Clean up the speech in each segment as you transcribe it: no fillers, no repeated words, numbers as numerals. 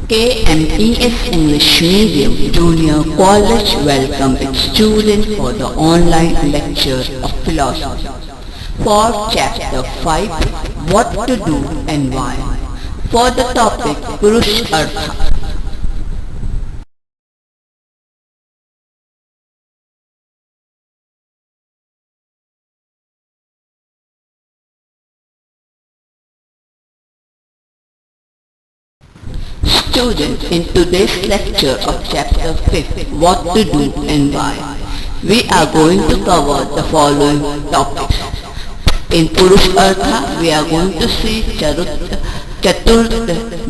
KMES English Medium Junior College welcome its students for the online lecture of philosophy for chapter 5 What to do and why, for the topic Purushartha. Students, in today's lecture of chapter 5, What to do and why, we are going to cover the following topics. In Purushartha, we are going to see Chaturtha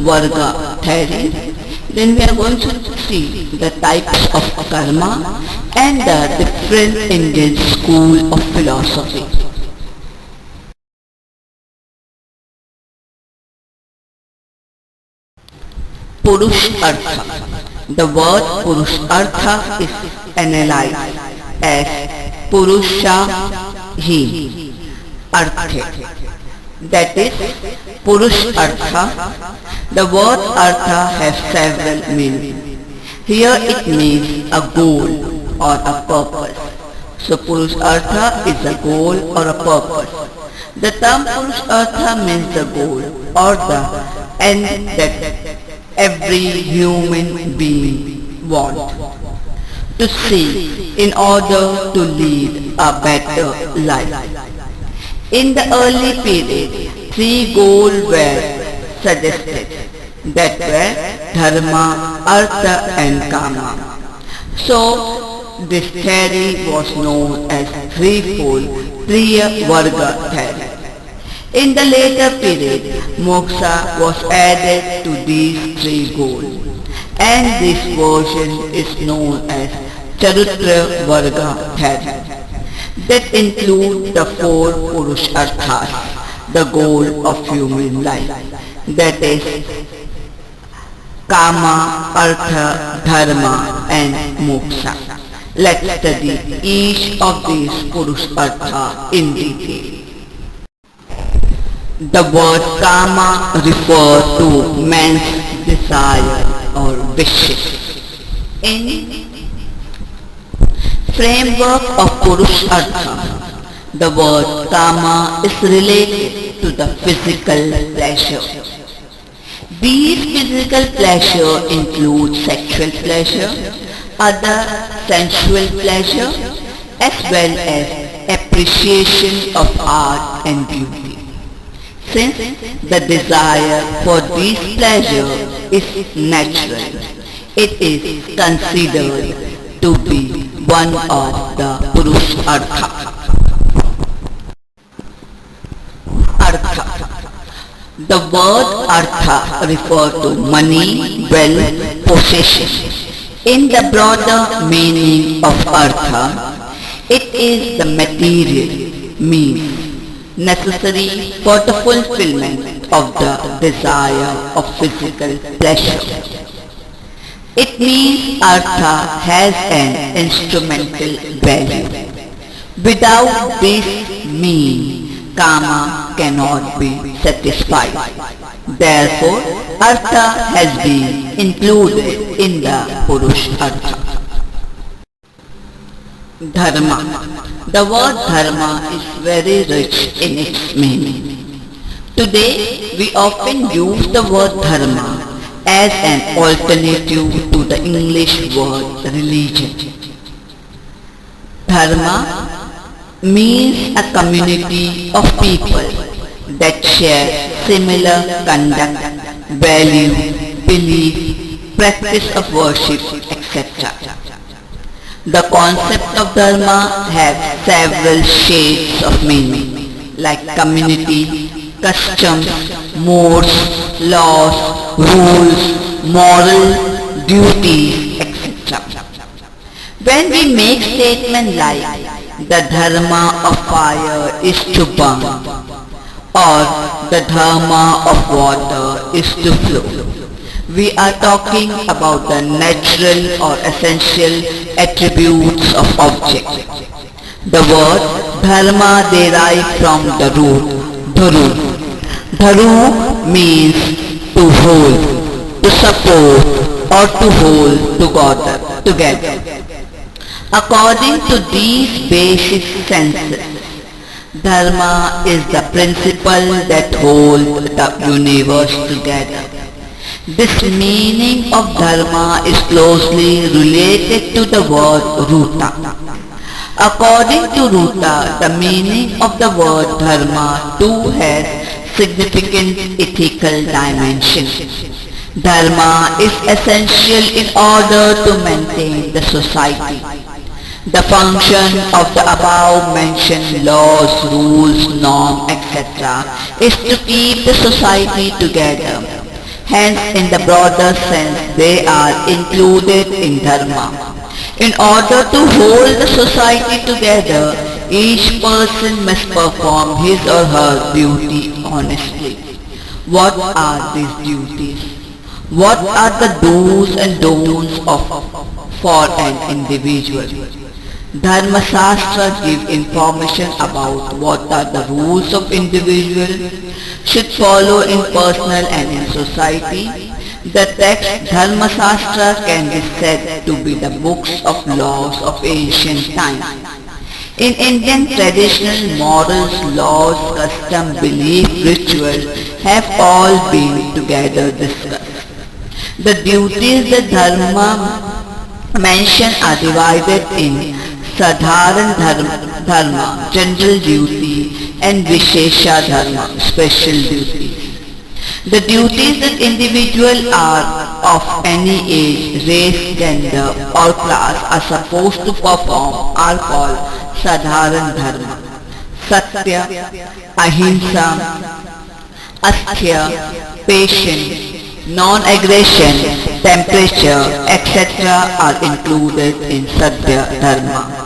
Varga theory. Then we are going to see the types of karma and the different Indian school of philosophy. Purushartha. The word Purushartha is analyzed as Purusha Hi Arthe. That is Purushartha. The word Artha has several meanings. Here it means a goal or a purpose. So Purushartha is a goal or a purpose. The term Purushartha means the goal or the end that every human being wants to see in order to lead a better life. In the early period, three goals were suggested, that were Dharma, Artha and Kama. So this theory was known as threefold Triya Varga theory. In the later period, moksha was added to these three goals, and this version is known as Chaturtha Varga theory. That includes the four Purusharthas, the goal of human life, that is Kama, Artha, Dharma and Moksha. Let's study each of these Purusharthas in detail. The word Kama refers to man's desire or wishes. In framework of Purushartha, the word Kama is related to the physical pleasure. These physical pleasure include sexual pleasure, other sensual pleasure, as well as appreciation of art and beauty. Since the desire for these pleasure is natural, it is considered to be one of the Purushartha. Artha. The word Artha refers to money, wealth, possession. In the broader meaning of Artha, it is the material means necessary for the fulfillment of the desire of physical pleasure. It means Artha has an instrumental value. Without this means, Kama cannot be satisfied. Therefore, Artha has been included in the Purushartha. Dharma. The word Dharma is very rich in its meaning. Today, we often use the word Dharma as an alternative to the English word religion. Dharma means a community of people that share similar conduct, value, belief, practice of worship, etc. The concept of Dharma has several shades of meaning, like community, customs, modes, laws, rules, moral, duties, etc. When we make statements like, the Dharma of fire is to burn, or the Dharma of water is to flow, we are talking about the natural or essential attributes of objects. The word Dharma derived from the root Dharu. Dharu means to hold, to support or to hold together. According to these basic senses, Dharma is the principle that holds the universe together. This meaning of Dharma is closely related to the word Ruta. According to Ruta, the meaning of the word Dharma too has significant ethical dimension. Dharma is essential in order to maintain the society. The function of the above mentioned laws, rules, norms, etc. is to keep the society together. Hence, in the broader sense, they are included in Dharma. In order to hold the society together, each person must perform his or her duty honestly. What are these duties? What are the do's and don'ts for an individual? Dharma Shastra give information about what are the rules of individual should follow in personal and in society. The text Dharma Shastra can be said to be the books of laws of ancient times. In Indian traditional morals, laws, custom, belief, ritual have all been together discussed. The duties that Dharma mentioned are divided in Sadharan Dharma, general duty, and Vishesha Dharma, special duties. The duties that individuals are of any age, race, gender, or class are supposed to perform are called Sadharan Dharma. Satya, Ahimsa, Asthya, patience, non-aggression, temperature, etc. are included in Satya Dharma.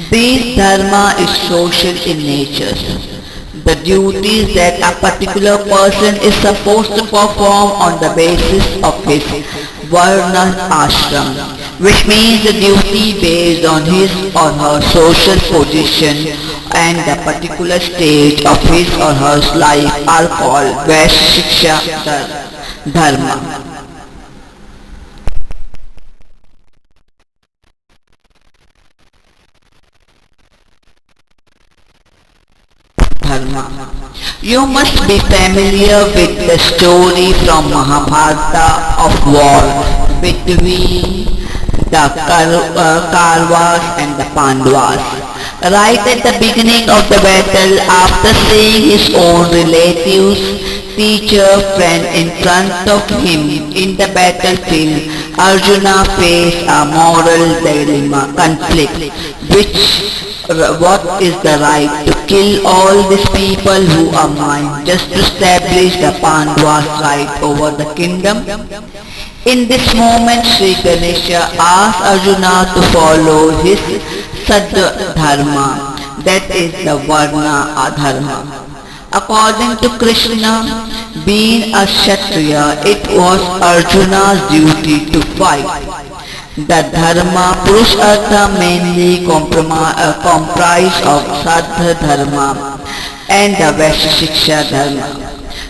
This Dharma is social in nature. The duties that a particular person is supposed to perform on the basis of his Varna ashram, which means the duty based on his or her social position and the particular stage of his or her life are called Vaishya Dharma. You must be familiar with the story from Mahabharata of war between the Kauravas and the Pandavas. Right at the beginning of the battle, after seeing his own relatives, teacher, friend in front of him in the battlefield, Arjuna faced a moral dilemma, conflict, what is the right to kill all these people who are mine just to establish the Pandavas' right over the kingdom? In this moment, Sri Ganesha asked Arjuna to follow his Sadhya Dharma, that is the Varna Dharma. According to Krishna, being a Kshatriya, it was Arjuna's duty to fight. The Dharma Purushartha mainly comprise of Sadhya Dharma and the Vaishesha Dharma.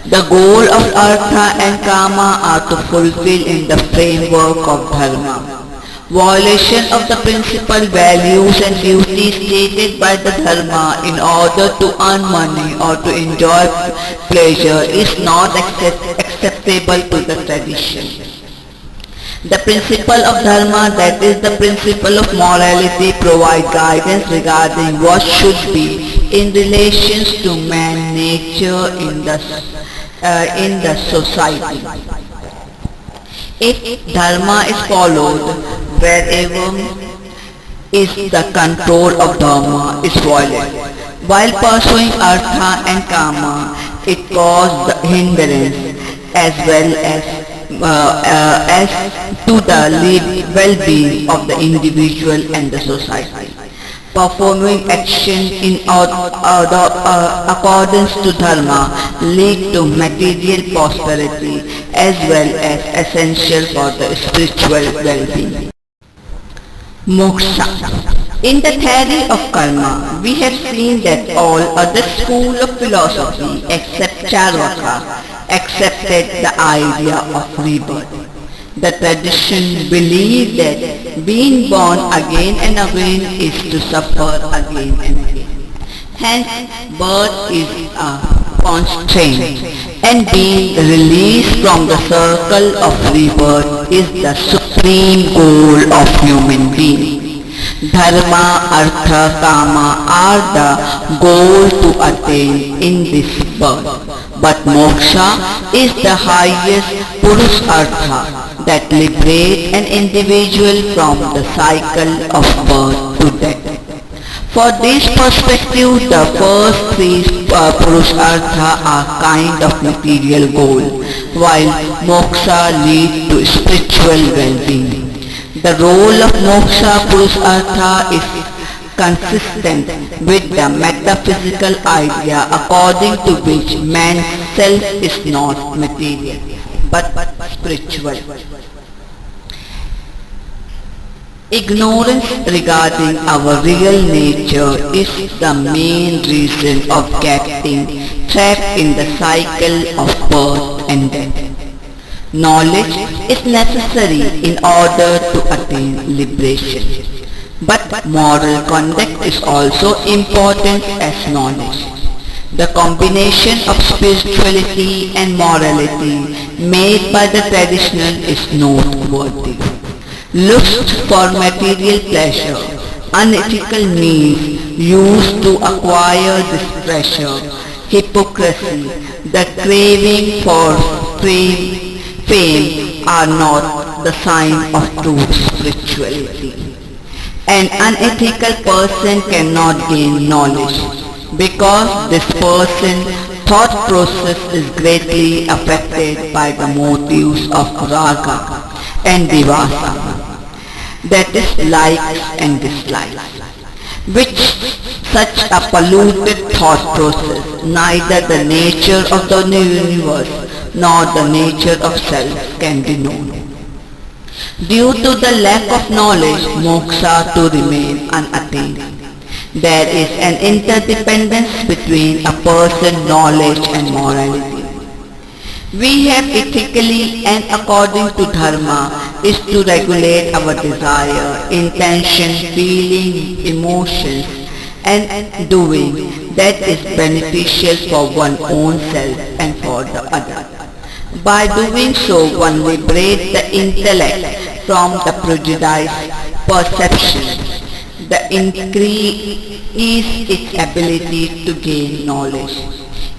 The goal of Artha and Kama are to fulfill in the framework of Dharma. Violation of the principal values and duties stated by the Dharma in order to earn money or to enjoy pleasure is not acceptable to the tradition. The principle of Dharma, that is the principle of morality, provide guidance regarding what should be in relations to man, nature in the society. If Dharma is followed, wherever is the control of Dharma is violated. While pursuing Artha and Kama, it causes the hindrance as well as to the well-being of the individual and the society. Performing action in accordance to Dharma lead to material prosperity as well as essential for the spiritual well-being. Moksha. In the theory of karma, we have seen that all other schools of philosophy except Charvaka accepted the idea of rebirth. The tradition believes that being born again and again is to suffer again and again. Hence, birth is a constraint, and being released from the circle of rebirth is the supreme goal of human being. Dharma, Artha, Kama are the goal to attain in this birth. But moksha is the highest Purushartha that liberates an individual from the cycle of birth to death. For this perspective, the first three Purushartha are kind of material goal, while moksha leads to spiritual well-being. The role of moksha Purushartha is consistent with the metaphysical idea according to which man's self is not material but spiritual. Ignorance regarding our real nature is the main reason of getting trapped in the cycle of birth and death. Knowledge is necessary in order to attain liberation. But moral conduct is also important as knowledge. The combination of spirituality and morality made by the traditional is noteworthy. Lust for material pleasure, unethical means used to acquire this pleasure, hypocrisy, the craving for fame are not the sign of true spirituality. An unethical person cannot gain knowledge because this person's thought process is greatly affected by the motives of raga and divasa, that is likes and dislikes, which such a polluted thought process, neither the nature of the universe nor the nature of self can be known. Due to the lack of knowledge, moksha to remain unattained. There is an interdependence between a person's knowledge and morality. We have ethically and according to dharma is to regulate our desire, intention, feeling, emotions and doing that is beneficial for one's own self and for the other. By doing so, one liberates the intellect from the prejudiced perception. The increase its ability to gain knowledge.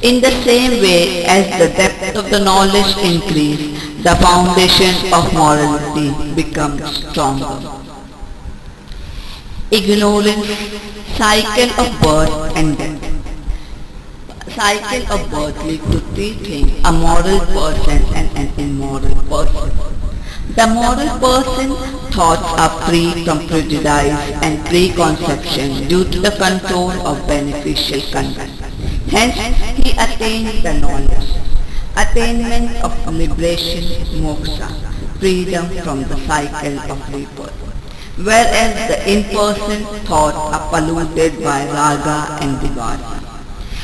In the same way as the depth of the knowledge increases, the foundation of morality becomes stronger. Ignorance, cycle of birth and death. Cycle of birth leads to three things: a moral person and an immoral person. The moral person's thoughts are free from prejudice and preconception due to the control of beneficial conduct. Hence, he attains the knowledge. Attainment of liberation, moksha, freedom from the cycle of rebirth. Whereas the impersonal thoughts are polluted by raga and divasa.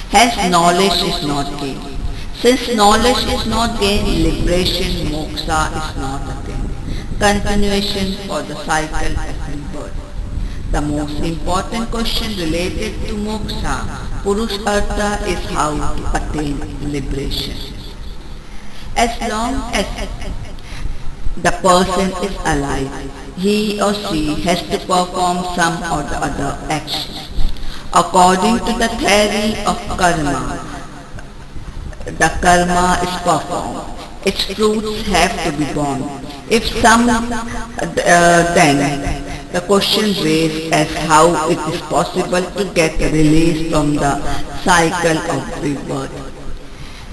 Hence, knowledge is not gained. Since knowledge is not gained, liberation, moksha is not attained. Continuation for the cycle of rebirth. The most important question related to moksha, Purushartha, is how to attain liberation. As long as the person is alive, he or she has to perform some or the other action. According to the theory of karma, the karma is performed. Its fruits have to be born. If some, then the question raised as how it is possible to get released from the cycle of rebirth.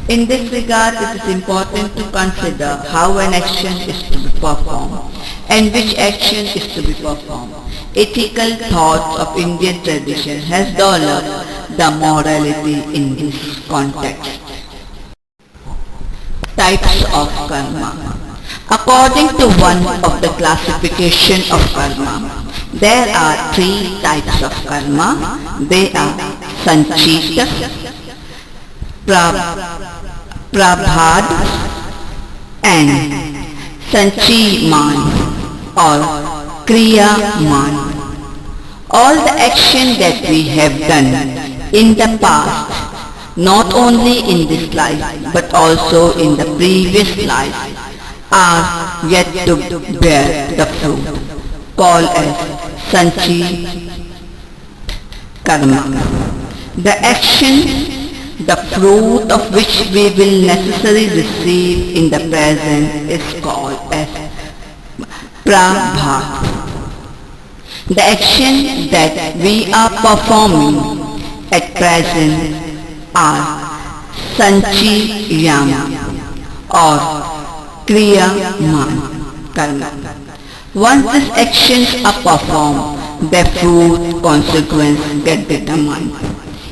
In this regard, it is important to consider how an action is to be performed and which action is to be performed. Ethical thoughts of Indian tradition has developed the morality in this context. Types of karma. According to one of the classification of karma, there are three types of karma. They are sanchita, prabhad and Sanchi Man or Kriya Man. All the action that we have done in the past, not only in this life but also in the previous life, are yet to bear the fruit, called as Sanchi Karma. The action, the fruit of which we will necessarily receive in the present is called as Prabhat. The action that we are performing at present are Sanchiyama or Kriyaman Karma. Once these actions are performed, their fruit consequence get determined.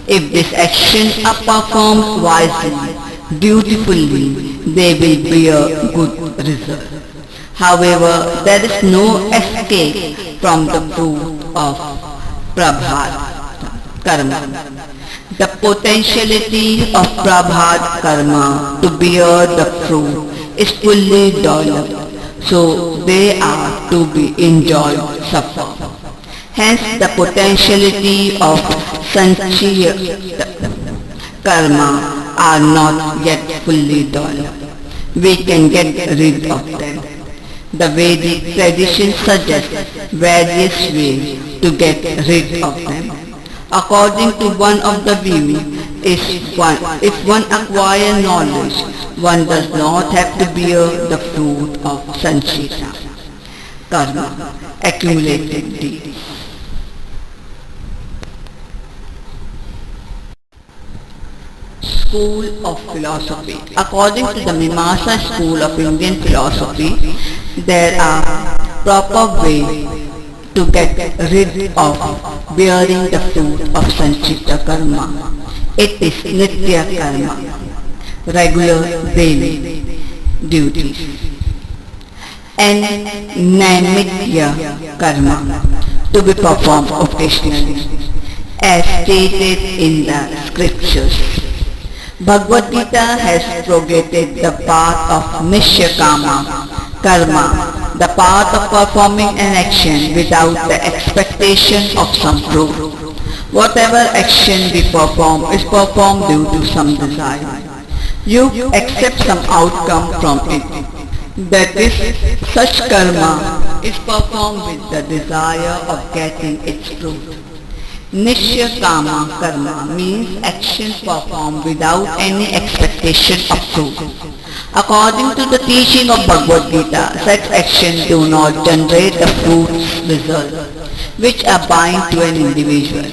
If these actions are performed wisely, dutifully, they will bear good results. However, there is no escape from the fruit of Prabhat Karma. The potentiality of Prabhat Karma to bear the fruit is fully developed, so they are to be enjoyed suffer. Hence the potentiality of Sanchaya Karma are not yet fully developed. We can get rid of them. The Vedic tradition suggests various ways to get rid of them. According to one of the views, if one acquire knowledge, one does not have to bear the fruit of Sanchita Karma, accumulated deeds. School of Philosophy. According to the Mimamsa school of Indian philosophy, there are proper ways to get rid of bearing the fruit of Sanchita Karma. It is Nitya Karma, regular daily duties, and Naimitya Karma, to be performed occasionally, as stated in the scriptures. Bhagavad Gita has propagated the path of Nishya-kama Karma, the path of performing an action without the expectation of some fruit. Whatever action we perform is performed due to some desire. You accept some outcome from it. That is, such karma is performed with the desire of getting its fruit. Nishya Kama Karma means action performed without any expectation of fruit. According to the teaching of Bhagavad Gita, such actions do not generate the fruits result, which are bind to an individual.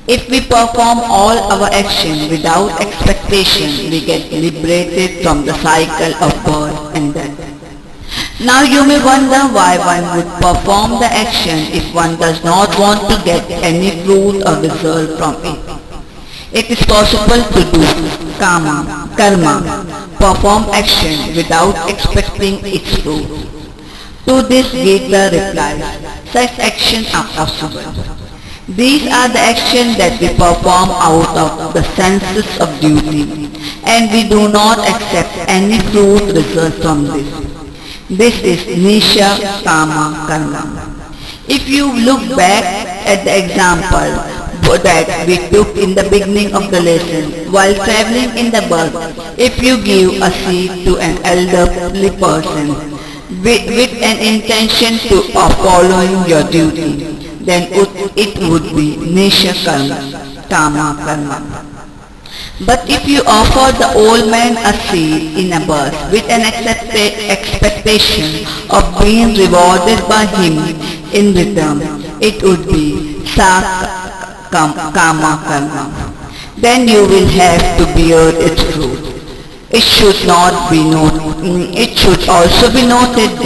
If we perform all our actions without expectation, we get liberated from the cycle of birth and death. Now you may wonder why one would perform the action if one does not want to get any fruit or result from it. It is possible to do karma, perform action without expecting its fruit. To this Gita replies, such actions are possible. These are the actions that we perform out of the senses of duty, and we do not accept any fruit result from this. This is Nisha Kama Karma. If you look back at the example that we took in the beginning of the lesson, while traveling in the bus, if you give a seat to an elderly person with an intention of following your duty, then it would be Nisha Kama Karma. But if you offer the old man a seat in a bus with an expectation of being rewarded by him in return, it would be Kama Karma. Then you will have to bear its fruit. It should also be noted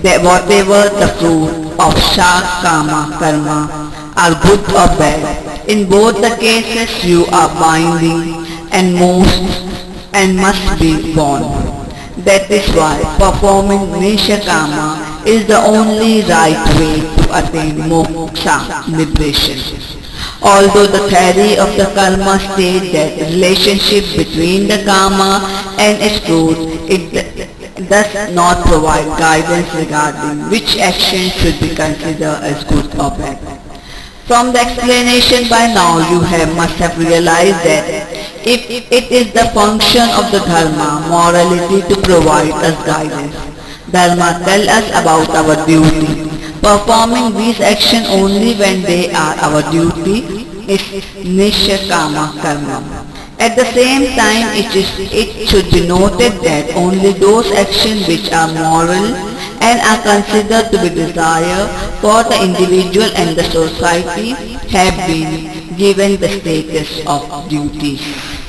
that whatever the fruit of Kama Karma are good or bad, in both the cases you are binding and must be born. That is why performing Nisha Kama is the only right way to attain moksha, liberation. Although the theory of the karma states that the relationship between the karma and its fruit does not provide guidance regarding which action should be considered as good or bad. From the explanation by now must have realized that if it is the function of the Dharma, morality, to provide us guidance, Dharma tell us about our duty. Performing these actions only when they are our duty is Nishkama Karma. At the same time, it should be noted that only those actions which are moral and are considered to be desired for the individual and the society have been given the status of duties.